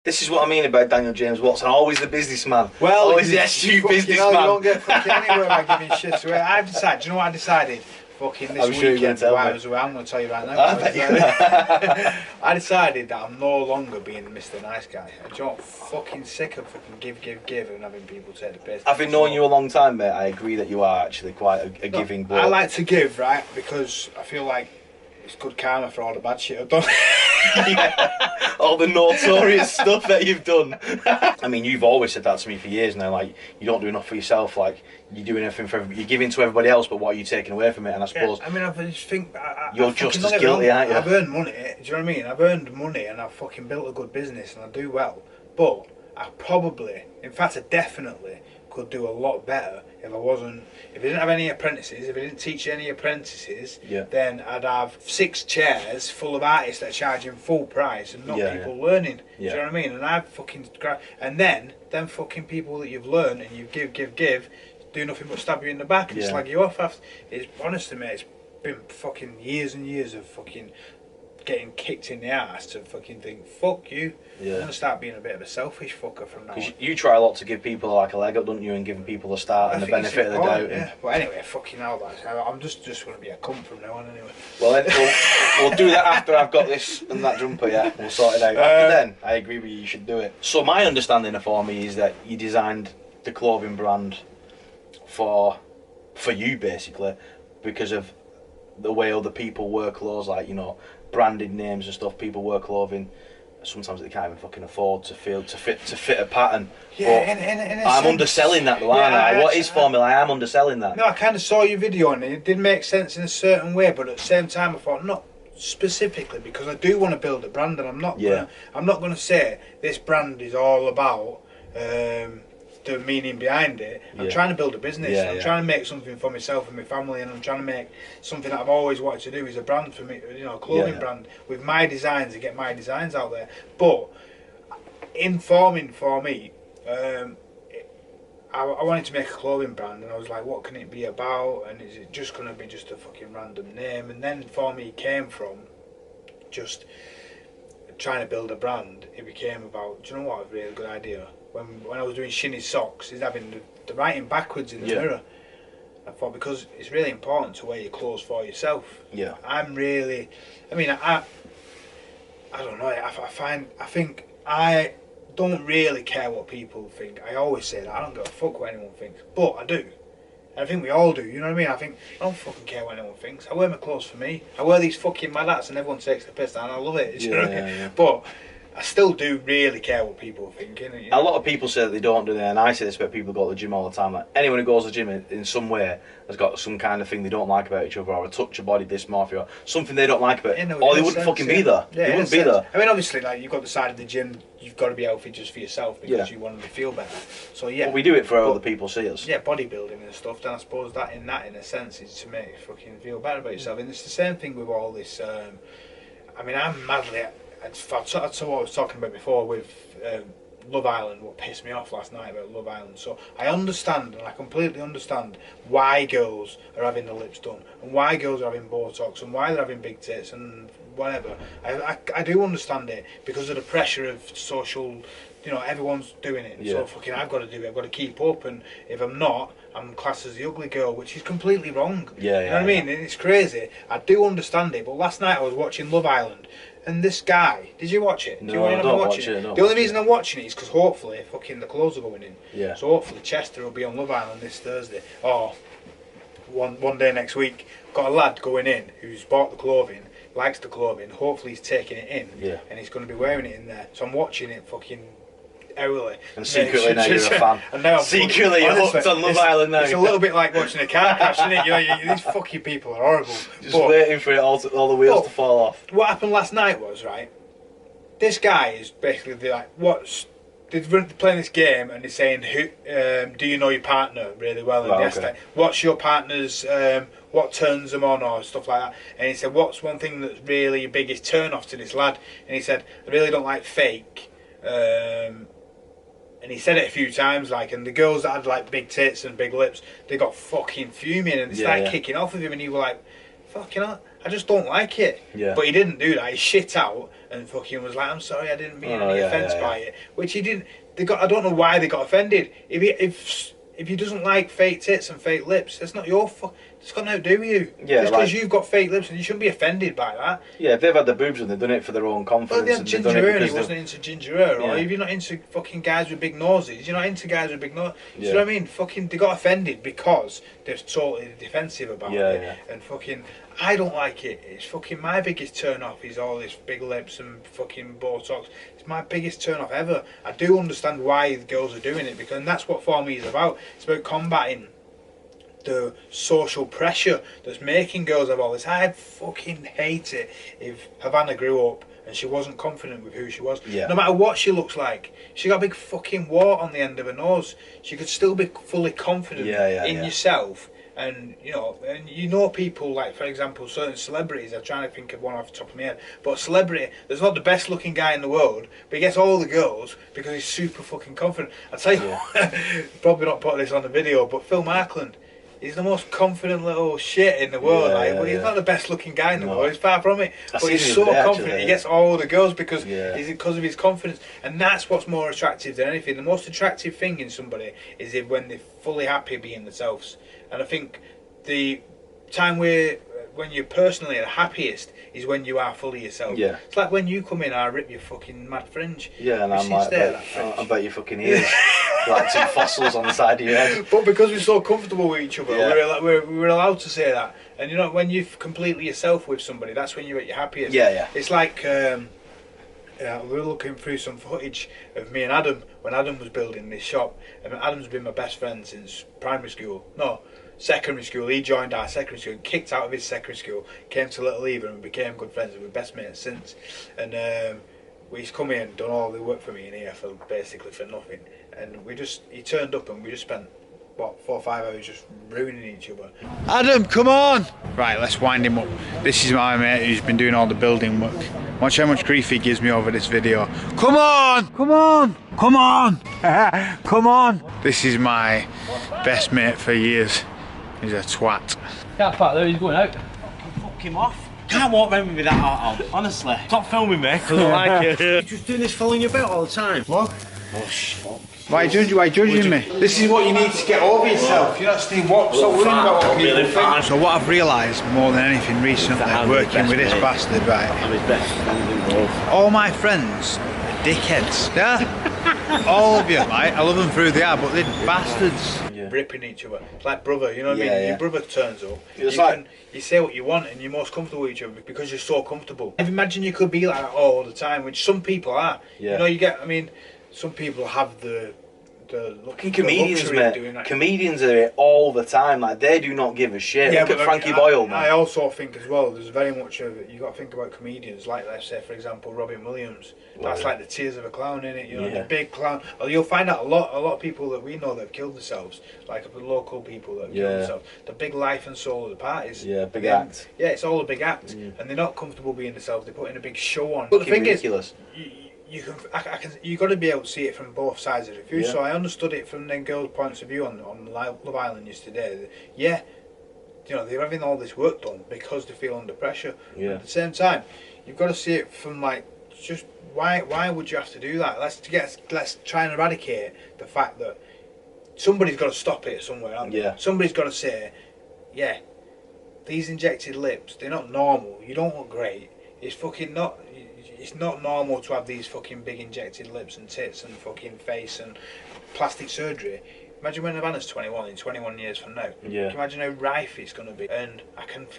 This is what I mean about Daniel James Watson. Always the businessman. Well, always the astute businessman. You don't get fucking anywhere by giving shit away. I've decided. Do you know what I decided? Fucking this weekend. I'm going to tell you right now. I decided that I'm no longer being Mr. Nice Guy. I'm not fucking sick of fucking give and having people take the piss. Having known you a long time, mate, I agree that you are actually quite a giving bloke. I like to give, right, because I feel like it's good karma for all the bad shit I've done. Yeah, all the notorious stuff that you've done. I mean, you've always said that to me for years now. Like, you don't do enough for yourself. Like, you're doing everything for everybody. You're giving to everybody else, but what are you taking away from it? And I suppose I mean, I just think you're just as guilty, aren't you? I've earned money. Do you know what I mean? I've earned money, and I've fucking built a good business, and I do well. But I probably, in fact, I definitely could do a lot better if I didn't have any apprentices, if I didn't teach any apprentices, then I'd have 6 chairs full of artists that are charging full price and not people learning. Do you know what I mean? And I've fucking and then them fucking people that you've learned and you give, do nothing but stab you in the back and slag you off after. It's honestly, mate, it's been fucking years and years of fucking getting kicked in the ass to fucking think, fuck you. I'm going to start being a bit of a selfish fucker from now on. Because you try a lot to give people like a leg up, don't you, and giving people a start and the benefit of the doubt. Yeah, but anyway, fucking hell, I'm just going to be a cunt from now on anyway. Well, then, we'll do that after I've got this and that jumper, we'll sort it out. After then, I agree with you should do it. So my understanding of FORmE is that you designed the clothing brand for you, basically, because of the way other people wear clothes, like, you know, branded names and stuff. People wear clothing sometimes they can't even fucking afford to fit a pattern. Yeah, in a I'm sense, underselling that though, aren't I? What is FORmE? I am underselling that. No, I kind of saw your video and it did make sense in a certain way, but at the same time I thought, not specifically, because I do want to build a brand, and I'm not going to say this brand is all about the meaning behind it. I'm trying to build a business. I'm trying to make something for myself and my family, and I'm trying to make something that I've always wanted to do is a brand for me, you know, a clothing brand with my designs and get my designs out there. But in forming FORmE, I wanted to make a clothing brand, and I was like, what can it be about, and is it just going to be just a fucking random name? And then FORmE came from just trying to build a brand. It became about, do you know what, a really good idea? When I was doing Shinny's socks, is having the writing backwards in the mirror. I thought, because it's really important to wear your clothes for yourself. Yeah. I'm really, I mean, I don't know, I think I don't really care what people think. I always say that, I don't give a fuck what anyone thinks, but I do. And I think we all do, you know what I mean? I think, I don't fucking care what anyone thinks. I wear my clothes for me. I wear these fucking mad hats and everyone takes the piss, and I love it. You know what I mean? But I still do really care what people think. You know? A lot of people say that they don't do that, and I say this about people who go to the gym all the time. Like, anyone who goes to the gym in some way has got some kind of thing they don't like about each other, or a touch of body dysmorphia, or something they don't like about it, or they wouldn't fucking be there. They wouldn't be there. I mean, obviously, like, you've got the side of the gym, you've got to be healthy just for yourself because you want to feel better. So but we do it for other people see us. Yeah, bodybuilding and stuff. Then I suppose that in a sense is to make you fucking feel better about yourself. And it's the same thing with all this. I mean, I'm madly. That's what I was talking about before with Love Island, what pissed me off last night about Love Island. So I understand, and I completely understand why girls are having their lips done, and why girls are having Botox, and why they're having big tits, and whatever. I do understand it because of the pressure of social, you know, everyone's doing it. So fucking I've got to do it, I've got to keep up, and if I'm not, I'm classed as the ugly girl, which is completely wrong. You know what I mean? And it's crazy. I do understand it, but last night I was watching Love Island, and this guy, did you watch it? No, I don't watch it. The only reason I'm watching it is because hopefully fucking the clothes are going in. Yeah. So hopefully Chester will be on Love Island this Thursday. Or one day next week. Got a lad going in who's bought the clothing, likes the clothing, hopefully he's taking it in. Yeah. And he's going to be wearing it in there. So I'm watching it fucking hourly. And secretly now you're a fan. And now secretly you're hooked on Love Island now. It's a little bit like watching a car crash, isn't it? You know, these fucking people are horrible. Just waiting for it all the wheels to fall off. What happened last night was, right, this guy is basically like, they're playing this game and they're saying, do you know your partner really well? And what's your partner's, what turns them on, or stuff like that. And he said, what's one thing that's really your biggest turn off to this lad? And he said, I really don't like fake. And he said it a few times, like, and the girls that had like big tits and big lips, they got fucking fuming and they started kicking off with him, and he was like, fucking hell, I just don't like it. Yeah. But he didn't do that. He shit out and fucking was like, I'm sorry, I didn't mean any offence by it. Which he didn't. I don't know why they got offended. If he doesn't like fake tits and fake lips, it's not your fault. It's got nothing to do with you. Yeah, just because you've got fake lips, and you shouldn't be offended by that. Yeah, if they've had the boobs and they've done it for their own confidence. Well, they had and ginger done hair it and he wasn't into ginger hair, or if you're not into fucking guys with big noses, you're not into guys with big noses. You know what I mean? Fucking, they got offended because they're totally defensive about it. And fucking, I don't like it. It's fucking my biggest turn off is all this big lips and fucking Botox. It's my biggest turn off ever. I do understand why the girls are doing it, because and that's what FORmE is about. It's about combating the social pressure that's making girls have all this. I fucking hate it if Havana grew up and she wasn't confident with who she was. No matter what she looks like. She got a big fucking wart on the end of her nose. She could still be fully confident in yourself. And you know people like, for example, certain celebrities. I'm trying to think of one off the top of my head. But a celebrity, there's not the best looking guy in the world, but he gets all the girls because he's super fucking confident. I tell you, probably not put this on the video, but Phil Markland. He's the most confident little shit in the world, but he's not the best looking guy in the world, he's far from it. But he's so confident, he gets all the girls because of his confidence. And that's what's more attractive than anything. The most attractive thing in somebody is when they're fully happy being themselves. And I think the time when you're personally the happiest is when you are fully yourself. It's like when you come in, I rip your fucking mad fringe. And I'm like, I bet your fucking ears. Like two fossils on the side of your head. But because we're so comfortable with each other, we're allowed to say that. And when you're completely yourself with somebody, that's when you're at your happiest. It's like we were looking through some footage of me and Adam when Adam was building this shop. And Adam's been my best friend since secondary school. He joined our secondary school, kicked out of his secondary school, came to Little Eva and we became good friends and we're best mates since. And he's come in and done all the work for me in here basically for nothing. And he turned up and we just spent, 4 or 5 hours just ruining each other. Adam, come on! Right, let's wind him up. This is my mate who's been doing all the building work. Watch how much grief he gives me over this video. Come on! Come on! Come on! Come on! This is my best mate for years. He's a twat. Can't fuck though, he's going out. Fuck him off. Can't walk around with that hat on, honestly. Stop filming me, because I don't like it. You're just doing this following your belt all the time. Look. Oh, fuck. Why judging me? This is what you need to get over yourself. You're not Steve Watts, so worrying about what people think. So what I've realised more than anything recently, working with this bastard, right? I'm his best friend in the world. All my friends are dickheads. Yeah? All of you, right? I love them through the eye, but they're bastards. Ripping each other. It's like brother, you know what I mean? Your brother turns up. You say what you want and you're most comfortable with each other because you're so comfortable. Imagine you could be like that all the time, which some people are. You know, some people have the comedians, mate. Comedians are it all the time. Like, they do not give a shit. Look at Frankie Boyle, man. I also think as well, there's very much of it. You got to think about comedians. Like, let's say, for example, Robin Williams. That's like the tears of a clown, innit? You know, the big clown. Well, you'll find out a lot of people that we know that have killed themselves, like the local people that have killed themselves. The big life and soul of the parties. Big act. Yeah, it's all a big act, and they're not comfortable being themselves. They put in a big show on. But the thing is, you got to be able to see it from both sides of the view. So I understood it from them girls' points of view on Love Island yesterday. You know, they're having all this work done because they feel under pressure. But at the same time, you've got to see it from like, just why would you have to do that? Let's try and eradicate the fact that somebody's got to stop it somewhere. Somebody's got to say, these injected lips, they're not normal. You don't look great. It's fucking not. It's not normal to have these fucking big injected lips and tits and fucking face and plastic surgery. Imagine when Havana's 21 in 21 years from now. Can you imagine how rife it's going to be? And I think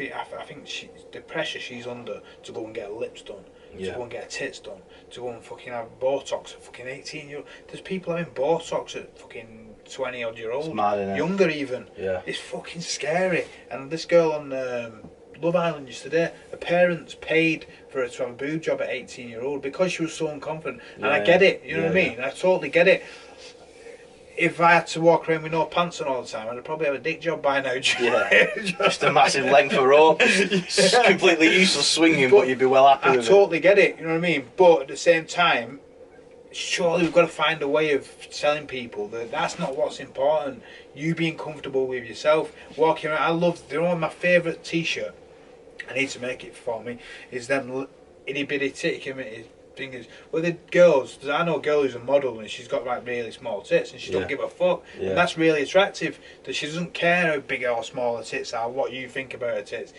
the pressure she's under to go and get her lips done, to go and get her tits done, to go and fucking have Botox at fucking 18-year-old. There's people having Botox at fucking 20-odd-year-old, younger even. It's fucking scary. And this girl on Love Island yesterday, her parents paid for her to have a boob job at 18-year-old because she was so unconfident. And I get it, you know what I mean? I totally get it. If I had to walk around with no pants on all the time, I'd probably have a dick job by now. Just a massive length of rope. It's completely useless swinging, but you'd be well happy with it. I totally get it, you know what I mean? But at the same time, surely we've got to find a way of telling people that that's not what's important. You being comfortable with yourself, walking around. My favourite t-shirt I need to make it for me, is them itty bitty titty committed fingers. Well, the girls, I know a girl who's a model and she's got like really small tits and she don't give a fuck. Yeah. And that's really attractive, that she doesn't care how big or small her tits are, what you think about her tits.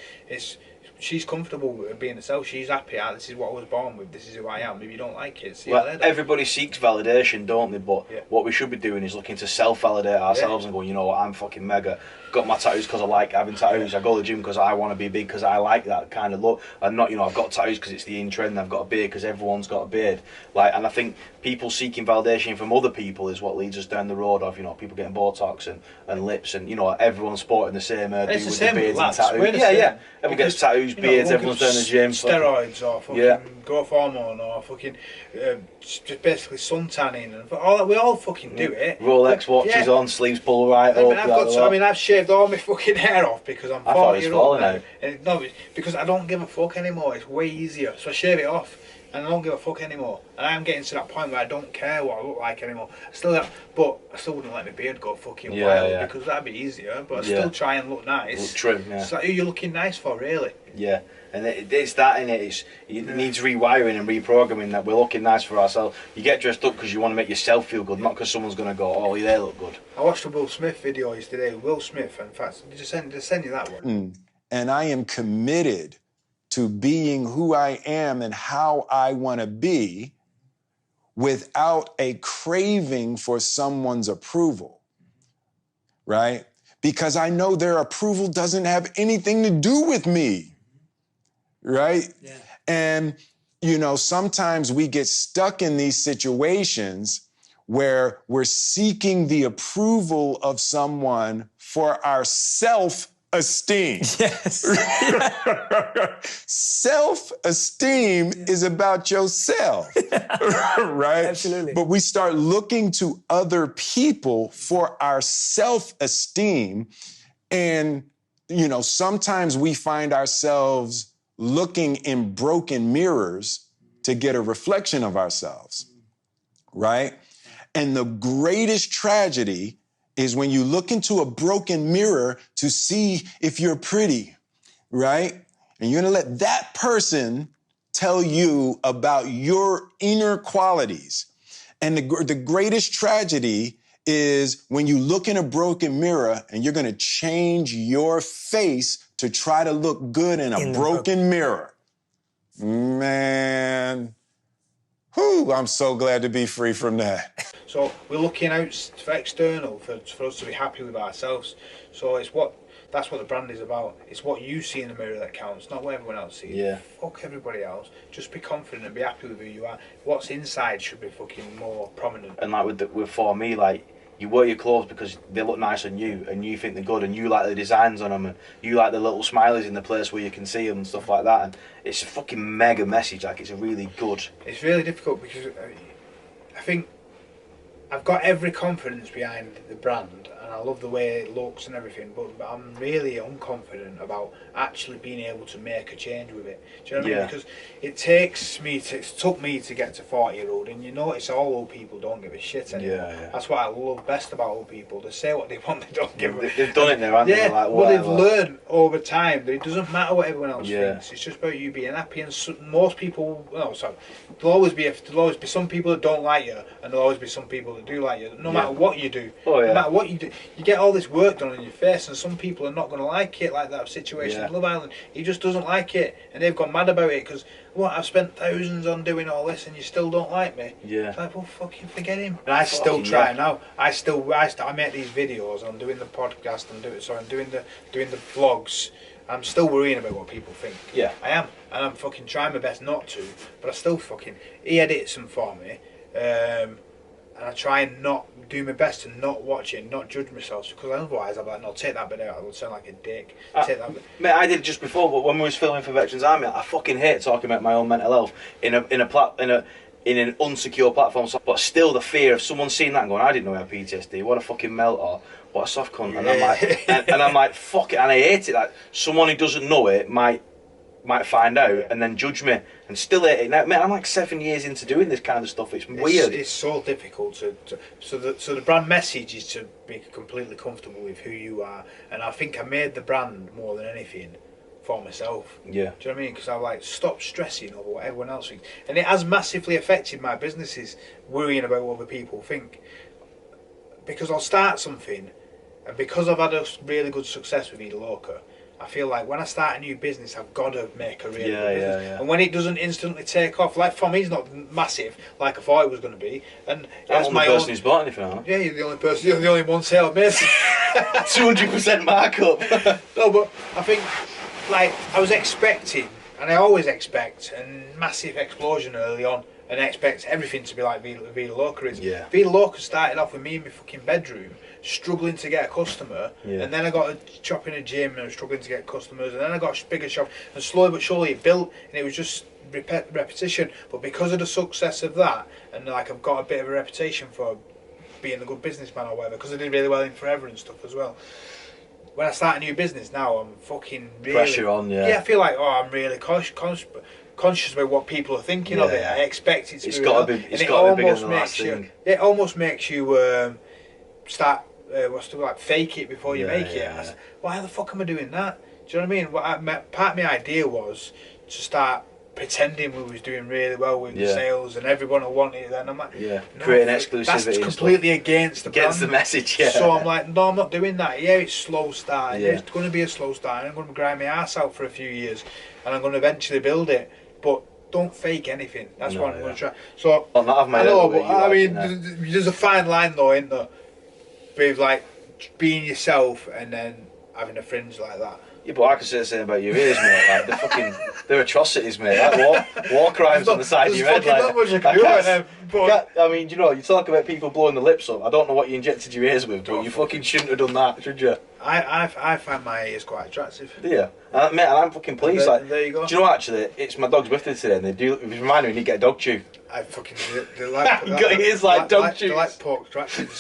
She's comfortable with being herself. She's happy. This is what I was born with. This is who I am. If you don't like it, see you later. Everybody seeks validation, don't they? But what we should be doing is looking to self-validate ourselves and going, you know what, I'm fucking mega. Got my tattoos because I like having tattoos. I go to the gym because I want to be big, because I like that kind of look. And not, you know, I've got tattoos because it's the in trend. I've got a beard because everyone's got a beard. Like, and I think people seeking validation from other people is what leads us down the road of, you know, people getting Botox and lips, and you know, everyone's sporting the same hairdo with the beards and tattoos. Yeah. Everyone gets tattoos, beards. Everyone's down the gym. Steroids or fucking growth hormone or fucking just basically sun tanning and all that. We all fucking do it. Rolex watches on, sleeves pulled right up. I've shaved all my fucking hair off because I'm 40 years old now. No, because I don't give a fuck anymore. It's way easier, so I shave it off. And I don't give a fuck anymore. And I'm getting to that point where I don't care what I look like anymore. But I still wouldn't let my beard go fucking wild because that'd be easier. But I still try and look nice. Look trim, yeah. It's like who you're looking nice for, really. Yeah, and it's that in it. It needs rewiring and reprogramming, that we're looking nice for ourselves. You get dressed up because you want to make yourself feel good, not because someone's going to go, oh, they look good. I watched a Will Smith video yesterday. Will Smith, in fact, just send you that one. And I am committed to being who I am and how I want to be without a craving for someone's approval, right? Because I know their approval doesn't have anything to do with me, right? Yeah. And, you know, sometimes we get stuck in these situations where we're seeking the approval of someone for our self-esteem. Yes. Self-esteem is about yourself, right? Absolutely. But we start looking to other people for our self-esteem, and, you know, sometimes we find ourselves looking in broken mirrors to get a reflection of ourselves, right? And the greatest tragedy is when you look into a broken mirror to see if you're pretty, right? And you're gonna let that person tell you about your inner qualities. And the greatest tragedy is when you look in a broken mirror and you're gonna change your face to try to look good in a broken mirror. Man, whew, I'm so glad to be free from that. So we're looking out for external, for us to be happy with ourselves. So that's what the brand is about. It's what you see in the mirror that counts, not what everyone else sees. Yeah. Fuck everybody else. Just be confident and be happy with who you are. What's inside should be fucking more prominent. And like with FORmE, like, you wear your clothes because they look nice on you and you think they're good and you like the designs on them and you like the little smileys in the place where you can see them and stuff like that. And it's a fucking mega message. Like, it's a really good. It's really difficult because I think I've got every confidence behind the brand and I love the way it looks and everything, but I'm really unconfident about actually being able to make a change with it. Do you know what I mean? Because it took me to get to 40-year-old, and you notice all old people don't give a shit anymore. Yeah. That's what I love best about old people. They say what they want, they don't give a... They've done it now, haven't they? Like, well, they've learned over time that it doesn't matter what everyone else thinks. It's just about you being happy, and most people... there'll always be some people that don't like you, and there'll always be some people that do like you, no matter what you do. No matter what you do. You get all this work done on your face, and some people are not going to like it, like that situation in Love Island. He just doesn't like it, and they've gone mad about it because, I've spent thousands on doing all this, and you still don't like me. Yeah. It's like, well, fucking forget him. And I still try now. I make these videos. I'm doing the podcast. I'm doing the vlogs. I'm still worrying about what people think. Yeah. I am, and I'm fucking trying my best not to, but I still fucking. He edits them for me. And I try and not do my best to not watch it, not judge myself, because otherwise I'm like, no, take that bit out. I will sound like a dick. Take that bit. Mate, I did it just before, but when we was filming for Veterans Army, I fucking hate talking about my own mental health in an unsecure platform. But still, the fear of someone seeing that and going, I didn't know I had PTSD. What a fucking melt, or what a soft cunt. And I'm like, and I'm like, fuck it, and I hate it. Like, someone who doesn't know it might find out and then judge me, and still hate it now. Mate, I'm like 7 years into doing this kind of stuff. It's weird. It's so difficult so the brand message is to be completely comfortable with who you are, and I think I made the brand more than anything for myself. Yeah. Do you know what I mean? Because I like stop stressing over what everyone else thinks, and it has massively affected my businesses, worrying about what other people think. Because I'll start something, and because I've had a really good success with Vida Loca, I feel like when I start a new business, I've got to make a really good business. Yeah. And when it doesn't instantly take off, like FORmE is not massive like I thought it was going to be. And I'm as the my person own, who's bought anything, aren't I? yeah, you're the only person, you're the only one sale I've made. 200% markup. No, but I think, like, I was expecting, and I always expect, a massive explosion early on, and I expect everything to be like Vida Loca is. Yeah. Vida Loca started off with me in my fucking bedroom, struggling to get a customer, Yeah. and then I got a shop in a gym and I was struggling to get customers, and then I got a bigger shop, and slowly but surely it built, and it was just repetition. But because of the success of that, and like I've got a bit of a reputation for being a good businessman or whatever, because I did really well in Forever and stuff as well. When I start a new business now, I'm fucking really... Pressure on, yeah. Yeah, I feel like, I'm really conscious about what people are thinking of it. Yeah. I expect it to It's be got to real. be. It's And got to be bigger almost than the last makes you, thing. it almost makes you start fake it before you Yeah, make it. yeah. I said, why the fuck am I doing that? Do you know what I mean? Part of my idea was to start pretending we was doing really well with the sales, and everyone will want it. Then I'm like, Yeah, no, creating exclusivity. that's and completely against the against brand. the message. Yeah. So I'm like, no, I'm not doing that. Yeah, it's slow starting. Yeah. It's going to be a slow start. I'm going to grind my ass out for a few years, and I'm going to eventually build it. But don't fake anything. That's No, what I'm yeah. going to try. So Well, not have my I head know, up the but way you I like mean, it now. there's a fine line though, isn't there? With like being yourself and then having a fringe like that. Yeah, but I can say the same about your ears, mate. Like they're atrocities, mate. Like war crimes on the side of your head. There's Like, fucking not much I can do can't- with them, but I mean, you know, you talk about people blowing the lips up. I don't know what you injected your ears with, but you fucking shouldn't have done that, should you? I find my ears quite attractive. Yeah, mate, and I'm fucking pleased. There you go. Do you know what, actually? It's my dog's birthday today, and they do. It remind me, we need to get a dog chew. I fucking they like You got ears like dog chews. They like pork scratchings,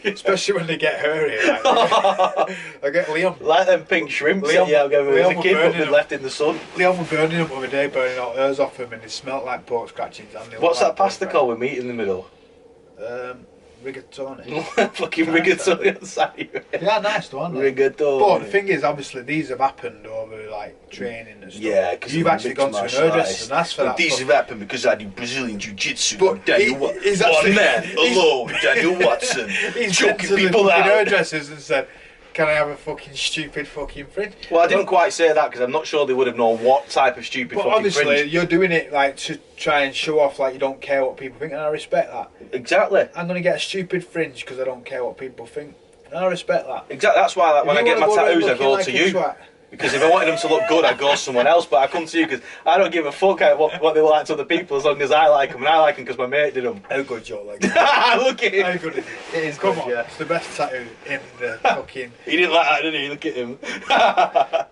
especially when they get hairy. Like, I get Liam. Like them pink shrimps. Liam- Yeah, when we was a Liam kid, were but burning we them. left in the sun. Liam were burning them the other day, burning all hairs off him, and they smelt like pork scratchings. And they What's looked that like pasta pork called with meat in the middle? Rigatoni. Fucking rigatoni on the side of your head. They are nice though, aren't they? Rigatoni. But the thing is, obviously, these have happened over like training and stuff. Yeah, because you've actually gone to an hairdresser and asked for that. These have happened because I do Brazilian Jiu-Jitsu. But I'm Daniel he's one actually- man he's- alone, Daniel Watson, He's been choking to the people fucking out. hairdressers and said, "Can I have a fucking stupid fucking fringe?" Well, I didn't quite say that because I'm not sure they would have known what type of stupid But fucking obviously, fringe. you're doing it like to try and show off like you don't care what people think, and I respect that. Exactly. I'm gonna get a stupid fringe because I don't care what people think, and I respect that. Exactly. That's why, like, when I If get you my wanna around tattoos, I looking go like to a you. twat- Because if I wanted them to look good, I'd go to someone else. But I come to you because I don't give a fuck what they like to other people as long as I like them, and I like them because my mate did them. How good your leg? Look at How him. good is it? It is Come good, on, yeah. it's the best tattoo in the fucking. He didn't like that, did he? Look at him.